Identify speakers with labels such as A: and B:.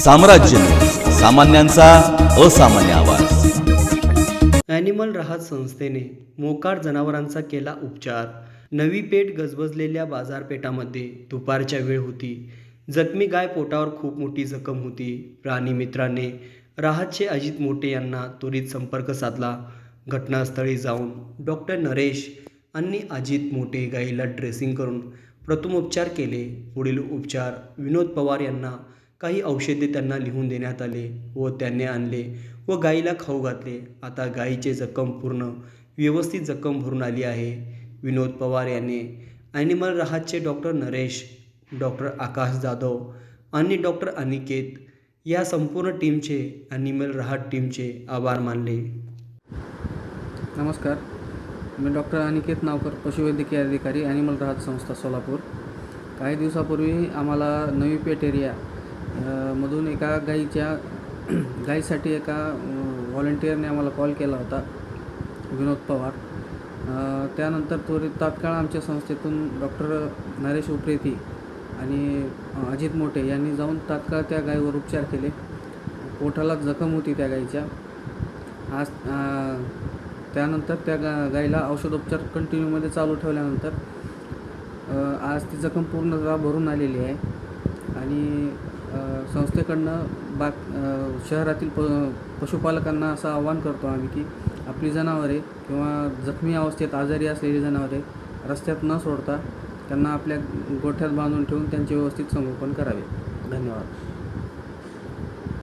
A: साम्राज्य, सामान्यांचा असामान्य आवाज।
B: ॲनिमल राहत संस्थेने मोकाट जनावरांचा केला उपचार। नवी पेठ गजबजलेल्या बाजारपेठामध्ये दुपारच्या वेळ होती। जखमी गाय पोटावर खूप मोठी जखम होती। प्राणी मित्राने राहतचे अजित मोटे यांना त्वरित संपर्क साधला। घटनास्थळी जाऊन डॉक्टर नरेश आणि अजित मोटे गायीला ड्रेसिंग करून प्रथमोपचार केले। पुढील उपचार विनोद पवार यांना काही औषधे त्यांना लिहून देण्यात आले व त्यांनी आणले व गायीला खाऊ घातले। आता गायीचे जखम पूर्ण व्यवस्थित जखम भरून आली आहे। विनोद पवार यांनी ॲनिमल राहतचे डॉक्टर नरेश, डॉक्टर आकाश जाधव आणि डॉक्टर अनिकेत या संपूर्ण टीमचे, ॲनिमल राहत टीमचे आभार मानले।
C: नमस्कार, मी डॉक्टर अनिकेत नावकर, पशुवैद्यकीय अधिकारी, ॲनिमल राहत संस्था, सोलापूर। काही दिवसापूर्वी आम्हाला नवी पेठ एरिया मधून एका गायीसाठी एका व्हॉलंटियरने आम्हाला कॉल केला होता, विनोद पवार। त्यानंतर त्वरित तात्काळ आमच्या संस्थेतून डॉक्टर नरेश उप्रेती आणि अजित मोटे यांनी जाऊन तात्काळ त्या गायीवर उपचार केले। पोटाला जखम होती त्या गायीच्या। आज त्यानंतर त्या गायीला औषधोपचार कंटिन्यूमध्ये चालू ठेवल्यानंतर आज ती जखम पूर्णतः भरून आलेली आहे आणि संस्थेकडनं शहरातील पशुपालकांना असं आवाहन करतो आम्ही की आपली जनावरे किंवा जखमी अवस्थेत आजारी असलेली जनावरे रस्त्यात न सोडता त्यांना आपल्या गोठ्यात बांधून ठेवून त्यांचे व्यवस्थित संगोपन करावे। धन्यवाद।